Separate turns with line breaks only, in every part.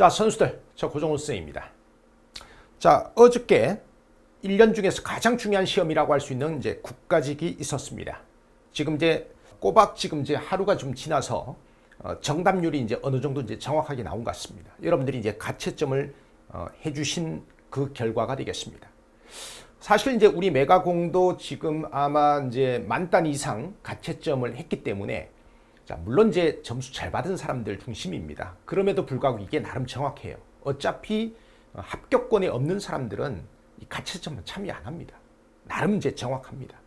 자, 선수들, 저 고정호 선생입니다. 자, 어저께 1년 중에서 가장 중요한 시험이라고 할 수 있는 이제 국가직이 있었습니다. 지금 이제 꼬박 지금 이제 하루가 좀 지나서 정답률이 이제 어느 정도 이제 정확하게 나온 것 같습니다. 여러분들이 이제 가채점을 해주신 그 결과가 되겠습니다. 사실 이제 우리 메가공도 지금 아마 이제 만단 이상 가채점을 했기 때문에 자, 물론 이제 점수 잘 받은 사람들 중심입니다. 그럼에도 불구하고 이게 나름 정확해요. 어차피 합격권에 없는 사람들은 이 가채점은 참여 안 합니다. 나름 이제 정확합니다.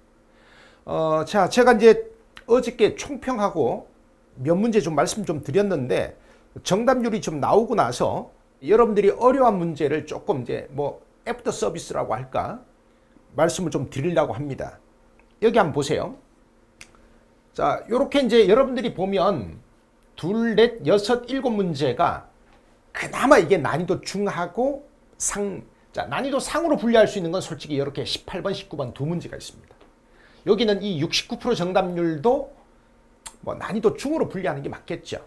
자, 제가 이제 어저께 총평하고 몇 문제 좀 말씀 좀 드렸는데 정답률이 좀 나오고 나서 여러분들이 어려운 문제를 조금 이제 뭐 애프터 서비스라고 할까 말씀을 좀 드리려고 합니다. 여기 한번 보세요. 자, 요렇게 이제 여러분들이 보면 둘, 넷, 여섯, 일곱 문제가 그나마 이게 난이도 중하고 상, 자, 난이도 상으로 분류할 수 있는 건 솔직히 이렇게 18번, 19번 두 문제가 있습니다. 여기는 이 69% 정답률도 뭐 난이도 중으로 분류하는 게 맞겠죠.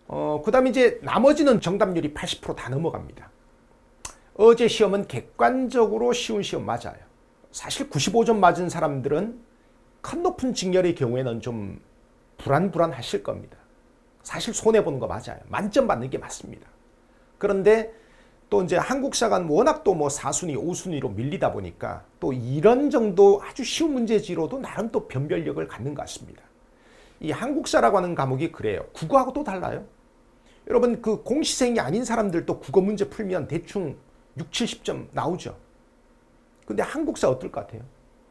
그 다음에 이제 나머지는 정답률이 80% 다 넘어갑니다. 어제 시험은 객관적으로 쉬운 시험 맞아요. 사실 95점 맞은 사람들은 큰 높은 직렬의 경우에는 좀 불안하실 겁니다. 사실 손해보는 거 맞아요. 만점 받는 게 맞습니다. 그런데 또 이제 한국사가 워낙 또 뭐 4순위, 5순위로 밀리다 보니까 또 이런 정도 아주 쉬운 문제지로도 나름 또 변별력을 갖는 것 같습니다. 이 한국사라고 하는 과목이 그래요. 국어하고 또 달라요. 여러분 그 공시생이 아닌 사람들도 국어 문제 풀면 대충 6, 70점 나오죠. 근데 한국사 어떨 것 같아요?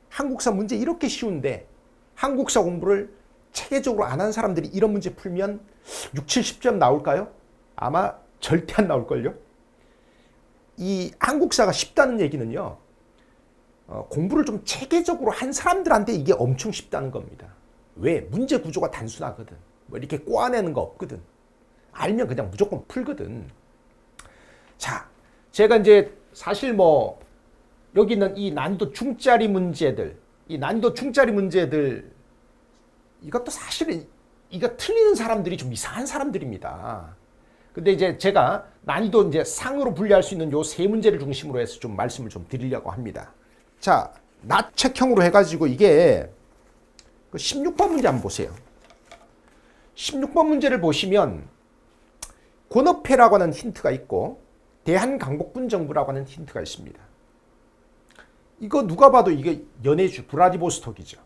한국사 문제 이렇게 쉬운데 한국사 공부를 체계적으로 안 한 사람들이 이런 문제 풀면 6, 70점 나올까요? 아마 절대 안 나올걸요? 이 한국사가 쉽다는 얘기는요. 공부를 좀 체계적으로 한 사람들한테 이게 엄청 쉽다는 겁니다. 왜? 문제 구조가 단순하거든. 뭐 이렇게 꼬아내는 거 없거든. 알면 그냥 무조건 풀거든. 자, 제가 이제 사실 뭐 여기는 이 난이도 중짜리 문제들, 이 난이도 중짜리 문제들 이것도 사실은 이거 틀리는 사람들이 좀 이상한 사람들입니다. 근데 이제 제가 난이도 이제 상으로 분류할 수 있는 요 세 문제를 중심으로 해서 좀 말씀을 좀 드리려고 합니다. 자, 낫책형으로 해가지고 이게 16번 문제 한번 보세요. 16번 문제를 보시면 권업회라고 하는 힌트가 있고 대한강복군정부라고 하는 힌트가 있습니다. 이거 누가 봐도 이게 연해주 브라디보스톡이죠.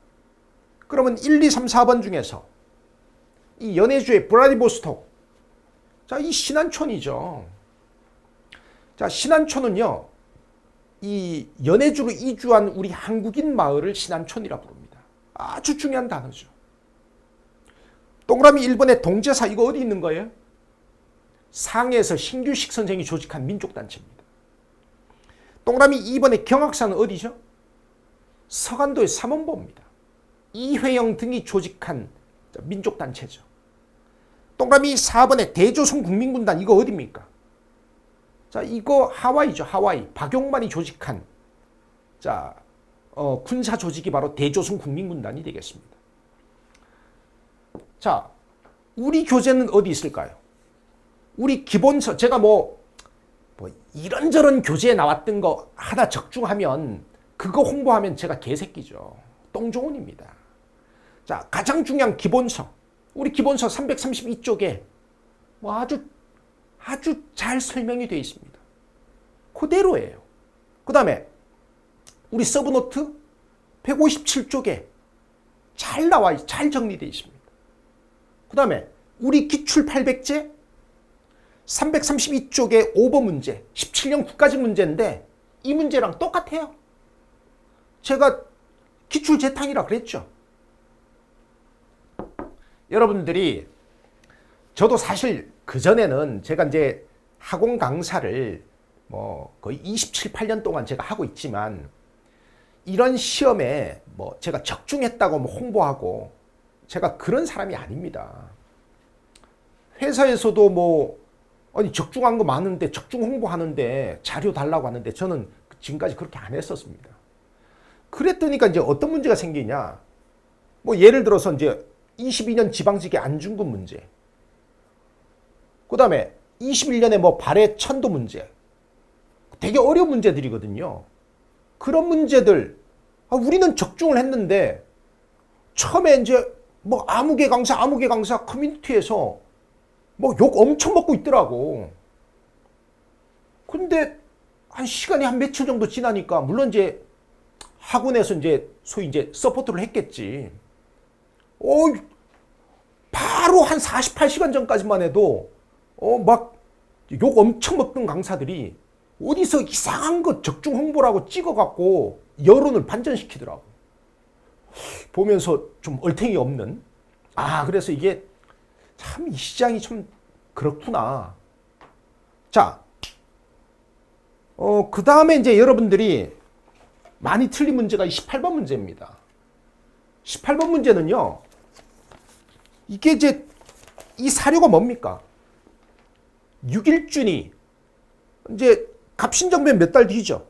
그러면 1, 2, 3, 4번 중에서 이 연해주의 브라디보스톡, 자, 이 신안촌이죠. 자, 신안촌은요, 이 연해주로 이주한 우리 한국인 마을을 신안촌이라 부릅니다. 아주 중요한 단어죠. 동그라미 1번에 동제사 이거 어디 있는 거예요? 상해에서 신규식 선생이 조직한 민족단체입니다. 동그라미 2번의 경악사는 어디죠? 서간도의 삼원보입니다. 이회영 등이 조직한 민족단체죠. 동그라미 4번의 대조선 국민군단 이거 어디입니까? 자, 이거 하와이죠. 하와이. 박용만이 조직한 자, 군사 조직이 바로 대조선 국민군단이 되겠습니다. 자, 우리 교재는 어디 있을까요? 우리 기본서 제가 뭐 이런저런 교재에 나왔던 거 하나 적중하면 그거 홍보하면 제가 개새끼죠. 똥조은입니다. 자, 가장 중요한 기본서. 우리 기본서 332쪽에 뭐 아주 잘 설명이 되어 있습니다. 그대로예요. 그 다음에 우리 서브노트 157쪽에 잘 나와, 잘 정리되어 있습니다. 그 다음에 우리 기출 800제 332쪽에 5번 문제, 17년 국가직 문제인데 이 문제랑 똑같아요. 제가 기출 재탕이라 그랬죠. 여러분들이 저도 사실 그전에는 제가 이제 학원 강사를 뭐 거의 27, 8년 동안 제가 하고 있지만 이런 시험에 뭐 제가 적중했다고 뭐 홍보하고 제가 그런 사람이 아닙니다. 회사에서도 뭐 아니 적중한 거 많은데 적중 홍보하는데 자료 달라고 하는데 저는 지금까지 그렇게 안 했었습니다. 그랬더니까 이제 어떤 문제가 생기냐. 뭐 예를 들어서 이제 22년 지방직의 안중근 문제. 그 다음에 21년에 뭐 발해 천도 문제, 되게 어려운 문제들이거든요. 그런 문제들, 우리는 적중을 했는데 처음에 이제 뭐 아무개 강사 커뮤니티에서 뭐 욕 엄청 먹고 있더라고. 근데 한 시간이 한 며칠 정도 지나니까 물론 이제 학원에서 이제 소위 이제 서포트를 했겠지. 바로 한 48시간 전까지만 해도 막 욕 엄청 먹던 강사들이 어디서 이상한 거 적중 홍보라고 찍어갖고 여론을 반전시키더라고. 보면서 좀 얼탱이 없는. 그래서 이게 참 이 시장이 좀 그렇구나. 자, 그 다음에 이제 여러분들이 많이 틀린 문제가 18번 문제입니다. 18번 문제는요, 이게 이제 이 사료가 뭡니까? 6일준이 이제 갑신정변 몇 달 뒤죠.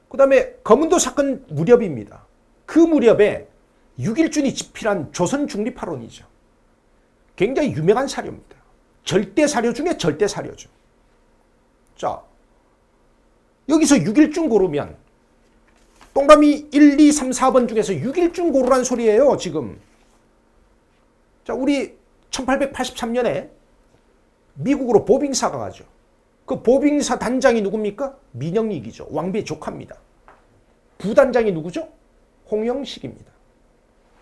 그 다음에 거문도 사건 무렵입니다. 그 무렵에 6일준이 집필한 조선 중립화론이죠. 굉장히 유명한 사료입니다. 절대 사료 중에 절대 사료죠. 자, 여기서 6일준 고르면 동그라미 1, 2, 3, 4번 중에서 6일준 고르란 소리예요, 지금. 자, 우리 1883년에 미국으로 보빙사가 가죠. 그 보빙사 단장이 누굽니까? 민영익이죠. 왕비의 조카입니다. 부단장이 누구죠? 홍영식입니다.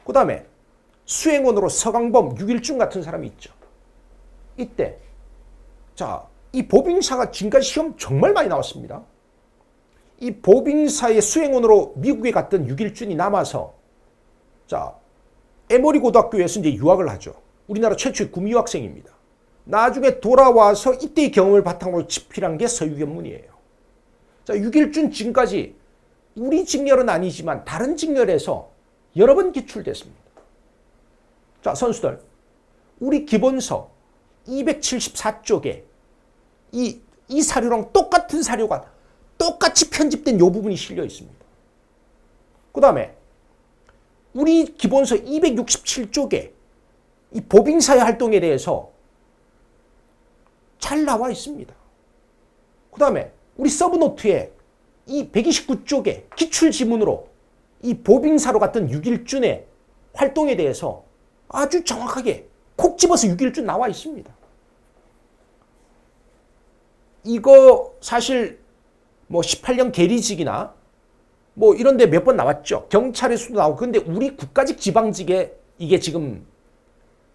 그 다음에 수행원으로 서강범, 6일준 같은 사람이 있죠. 이때 자, 이 보빙사가 지금까지 시험 정말 많이 나왔습니다. 이 보빙사의 수행원으로 미국에 갔던 6일준이 남아서 자, 에모리 고등학교에서 이제 유학을 하죠. 우리나라 최초의 구미 유학생입니다. 나중에 돌아와서 이때의 경험을 바탕으로 집필한 게 서유견문이에요. 자, 6일준 지금까지 우리 직렬은 아니지만 다른 직렬에서 여러 번 기출됐습니다. 자, 선수들, 우리 기본서 274쪽에 이 사료랑 똑같은 사료가 똑같이 편집된 이 부분이 실려 있습니다. 그 다음에 우리 기본서 267쪽에 이 보빙사의 활동에 대해서 잘 나와 있습니다. 그 다음에 우리 서브노트에 이 129쪽에 기출지문으로 이 보빙사로 갔던 6일준의 활동에 대해서 아주 정확하게 콕 집어서 6일준 나와 있습니다. 이거 사실 뭐 18년 계리직이나 뭐 이런 데 몇 번 나왔죠. 경찰에서도 나오고. 근데 우리 국가직 지방직에 이게 지금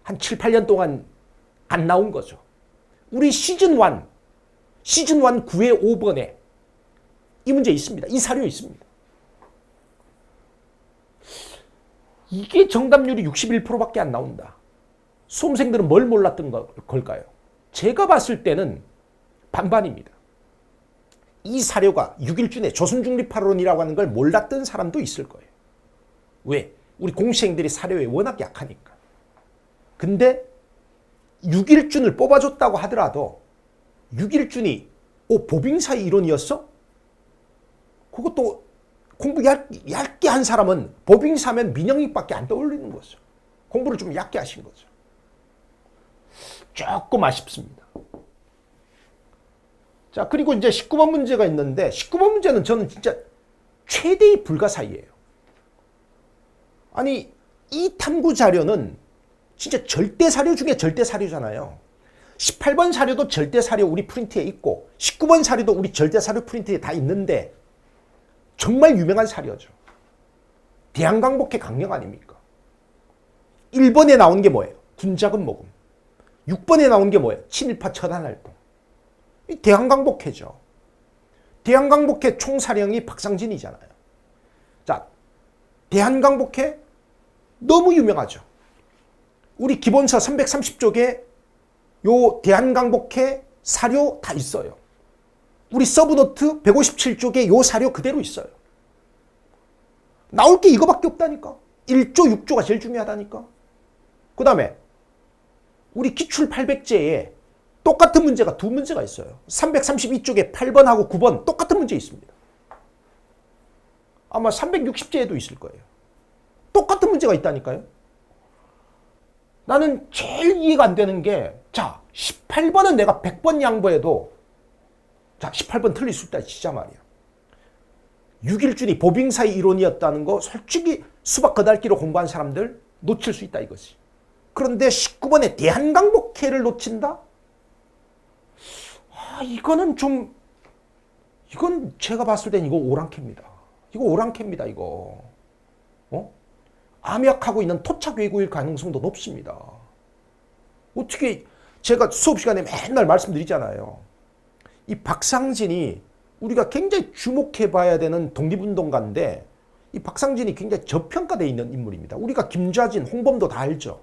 한 7, 8년 동안 안 나온 거죠. 우리 시즌 1 9회 5번에 이 문제 있습니다. 이 사료 있습니다. 이게 정답률이 61%밖에 안 나온다. 수험생들은 뭘 몰랐던 걸까요? 제가 봤을 때는 반반입니다. 이 사료가 6일준의 조선중립화론이라고 하는 걸 몰랐던 사람도 있을 거예요. 왜? 우리 공시생들이 사료에 워낙 약하니까. 근데 6일준을 뽑아줬다고 하더라도 6일준이 보빙사의 이론이었어? 그것도 공부 얇게 한 사람은 보빙사면 민영익밖에 안 떠올리는 거죠. 공부를 좀 얇게 하신 거죠. 조금 아쉽습니다. 자, 그리고 이제 19번 문제가 있는데 19번 문제는 저는 진짜 최대의 불가사의예요. 아니, 이 탐구 자료는 진짜 절대 사료 중에 절대 사료잖아요. 18번 사료도 절대 사료 우리 프린트에 있고 19번 사료도 우리 절대 사료 프린트에 다 있는데 정말 유명한 사료죠. 대한강복회 강령 아닙니까? 1번에 나온 게 뭐예요? 군자금 모금. 6번에 나온 게 뭐예요? 친일파 처단활동. 이 대한강복회죠. 대한강복회 총사령이 박상진이잖아요. 자, 대한강복회 너무 유명하죠. 우리 기본서 330쪽에 요 대한강복회 사료 다 있어요. 우리 서브노트 157쪽에 요 사료 그대로 있어요. 나올 게 이거밖에 없다니까. 1조, 6조가 제일 중요하다니까. 그 다음에 우리 기출 800제에 똑같은 문제가 두 문제가 있어요. 332쪽에 8번하고 9번 똑같은 문제 있습니다. 아마 360제에도 있을 거예요. 똑같은 문제가 있다니까요. 나는 제일 이해가 안 되는 게, 자, 18번은 내가 100번 양보해도 자 18번 틀릴 수 있다 진짜 말이야. 6일준이 보빙사의 이론이었다는 거 솔직히 수박 거달기로 공부한 사람들 놓칠 수 있다 이거지. 그런데 19번에 대한강복회를 놓친다? 이거는 좀 이건 제가 봤을 땐 이거 오랑캐입니다. 이거 오랑캐입니다 이거. 암약하고 있는 토착 외구일 가능성도 높습니다. 어떻게 제가 수업 시간에 맨날 말씀드리잖아요. 이 박상진이 우리가 굉장히 주목해 봐야 되는 독립운동가인데 이 박상진이 굉장히 저평가되어 있는 인물입니다. 우리가 김좌진, 홍범도 다 알죠.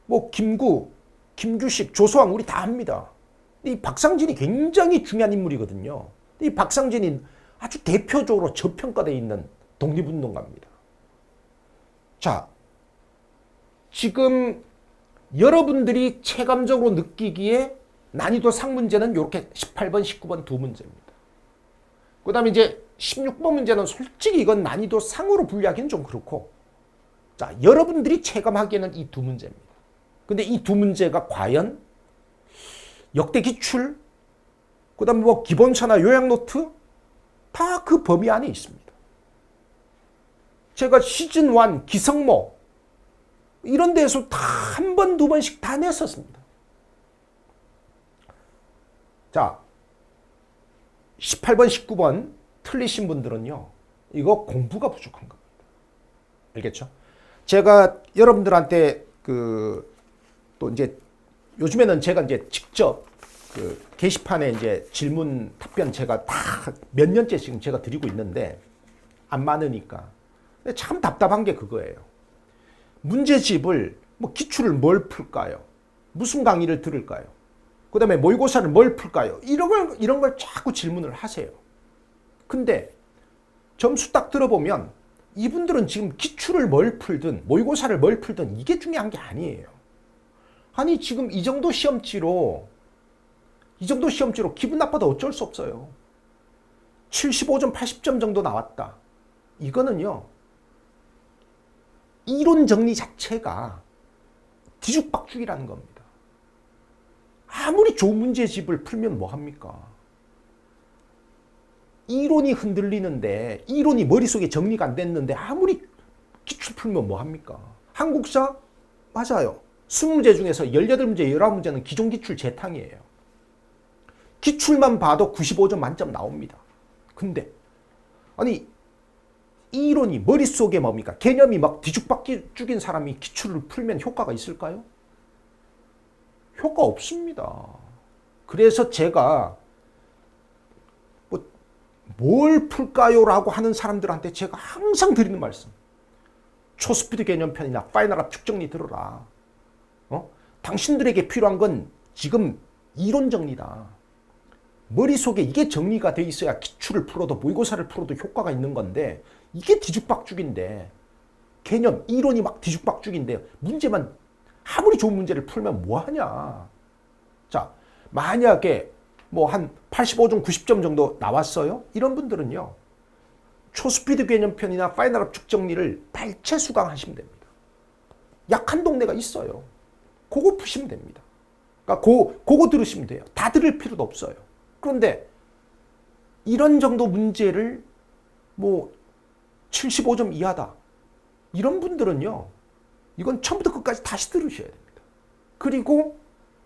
뭐 김구, 김규식, 조소왕 우리 다 압니다. 이 박상진이 굉장히 중요한 인물이거든요. 이 박상진이 아주 대표적으로 저평가되어 있는 독립운동가입니다. 자, 지금 여러분들이 체감적으로 느끼기에 난이도 상 문제는 이렇게 18번, 19번 두 문제입니다. 그 다음에 이제 16번 문제는 솔직히 이건 난이도 상으로 분류하기는 좀 그렇고, 자, 여러분들이 체감하기에는 이 두 문제입니다. 근데 이 두 문제가 과연 역대 기출, 그 다음에 뭐 기본차나 요약노트, 다 그 범위 안에 있습니다. 제가 시즌 1 기성모, 이런 데에서 다 한 번, 두 번씩 다 냈었습니다. 자, 18번, 19번 틀리신 분들은요, 이거 공부가 부족한 겁니다. 알겠죠? 제가 여러분들한테 또 이제 요즘에는 제가 이제 직접 게시판에 이제 질문 답변 제가 다 몇 년째 지금 제가 드리고 있는데 안 많으니까. 근데 참 답답한 게 그거예요. 문제집을 뭐 기출을 뭘 풀까요? 무슨 강의를 들을까요? 그 다음에 모의고사를 뭘 풀까요? 이런 걸 자꾸 질문을 하세요. 근데 점수 딱 들어보면 이분들은 지금 기출을 뭘 풀든 모의고사를 뭘 풀든 이게 중요한 게 아니에요. 아니 지금 이 정도 시험지로 기분 나빠도 어쩔 수 없어요. 75점, 80점 정도 나왔다. 이거는요. 이론 정리 자체가 뒤죽박죽이라는 겁니다. 아무리 좋은 문제집을 풀면 뭐합니까? 이론이 흔들리는데 이론이 머릿속에 정리가 안 됐는데 아무리 기출 풀면 뭐합니까? 한국사? 맞아요. 20문제 중에서 18문제, 19문제는 기존기출 재탕이에요. 기출만 봐도 95점 만점 나옵니다. 근데 아니 이론이 머릿속에 뭡니까? 개념이 막 뒤죽박죽인 사람이 기출을 풀면 효과가 있을까요? 효과 없습니다. 그래서 제가 뭘 풀까요? 라고 하는 사람들한테 제가 항상 드리는 말씀. 초스피드 개념편이나 파이널 압축 정리 들어라. 당신들에게 필요한 건 지금 이론 정리다. 머릿속에 이게 정리가 돼 있어야 기출을 풀어도 모의고사를 풀어도 효과가 있는 건데 이게 뒤죽박죽인데 개념, 이론이 막 뒤죽박죽인데 문제만 아무리 좋은 문제를 풀면 뭐하냐. 자, 만약에 뭐 한 85점, 90점 정도 나왔어요? 이런 분들은요. 초스피드 개념편이나 파이널 압축 정리를 발췌 수강하시면 됩니다. 약한 동네가 있어요. 그거 푸시면 됩니다. 그러니까 그거 들으시면 돼요. 다 들을 필요도 없어요. 그런데 이런 정도 문제를 뭐 75점 이하다. 이런 분들은요. 이건 처음부터 끝까지 다시 들으셔야 됩니다. 그리고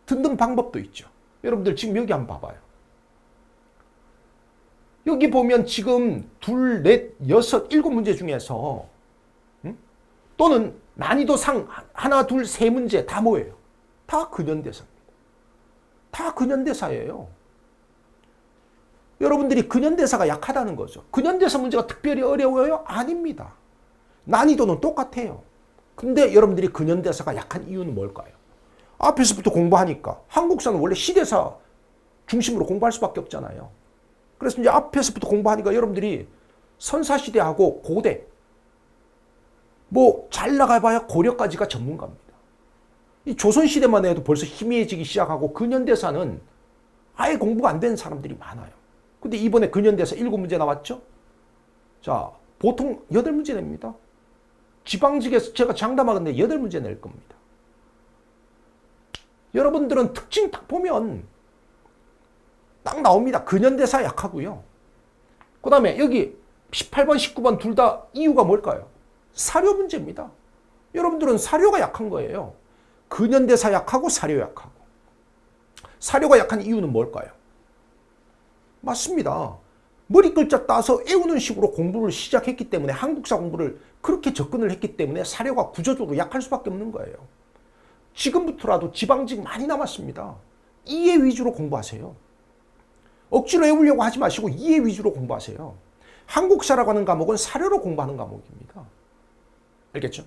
듣는 방법도 있죠. 여러분들 지금 여기 한번 봐봐요. 여기 보면 지금 2, 4, 6, 7문제 중에서 또는 난이도상 1, 2, 3문제 다 뭐예요? 다 근현대사입니다. 다 근현대사예요. 여러분들이 근현대사가 약하다는 거죠. 근현대사 문제가 특별히 어려워요? 아닙니다. 난이도는 똑같아요. 근데 여러분들이 근현대사가 약한 이유는 뭘까요? 앞에서부터 공부하니까 한국사는 원래 시대사 중심으로 공부할 수밖에 없잖아요. 그래서 이제 앞에서부터 공부하니까 여러분들이 선사시대하고 고대 뭐 잘 나가봐야 고려까지가 전문가입니다. 이 조선시대만 해도 벌써 희미해지기 시작하고 근현대사는 아예 공부가 안 된 사람들이 많아요. 근데 이번에 근현대사 7문제 나왔죠? 자, 보통 8문제 냅니다. 지방직에서 제가 장담하건데 8문제 낼 겁니다. 여러분들은 특징 딱 보면 딱 나옵니다. 근현대사 약하고요. 그 다음에 여기 18번, 19번 둘 다 이유가 뭘까요? 사료 문제입니다. 여러분들은 사료가 약한 거예요. 근현대사 약하고 사료 약하고. 사료가 약한 이유는 뭘까요? 맞습니다. 머리 글자 따서 외우는 식으로 공부를 시작했기 때문에 한국사 공부를 그렇게 접근을 했기 때문에 사료가 구조적으로 약할 수밖에 없는 거예요. 지금부터라도 지방직 많이 남았습니다. 이해 위주로 공부하세요. 억지로 외우려고 하지 마시고 이해 위주로 공부하세요. 한국사라고 하는 과목은 사료로 공부하는 과목입니다. 알겠죠?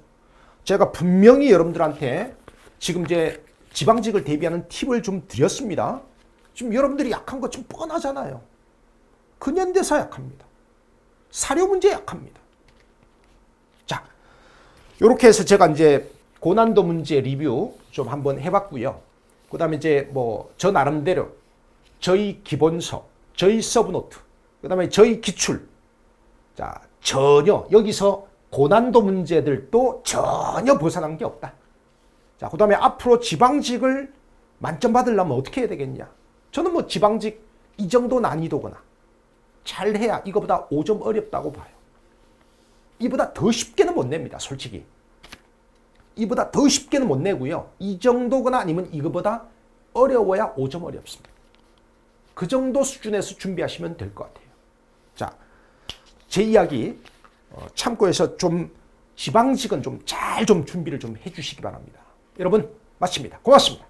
제가 분명히 여러분들한테 지금 이제 지방직을 대비하는 팁을 좀 드렸습니다. 지금 여러분들이 약한 거 지금 뻔하잖아요. 근현대사 약합니다. 사료 문제 약합니다. 자, 이렇게 해서 제가 이제 고난도 문제 리뷰 좀 한번 해봤고요. 그 다음에 이제 뭐 저 나름대로 저희 기본서, 저희 서브노트, 그 다음에 저희 기출. 자, 전혀 여기서 고난도 문제들도 전혀 벗어난 게 없다. 자, 그 다음에 앞으로 지방직을 만점 받으려면 어떻게 해야 되겠냐. 저는 뭐 지방직 이 정도 난이도거나 잘해야 이거보다 5점 어렵다고 봐요. 이보다 더 쉽게는 못 냅니다, 솔직히. 이보다 더 쉽게는 못 내고요. 이 정도거나 아니면 이거보다 어려워야 5점 어렵습니다. 그 정도 수준에서 준비하시면 될 것 같아요. 자, 제 이야기 참고해서 좀 지방직은 좀 잘 좀 준비를 좀 해주시기 바랍니다. 여러분, 마칩니다. 고맙습니다.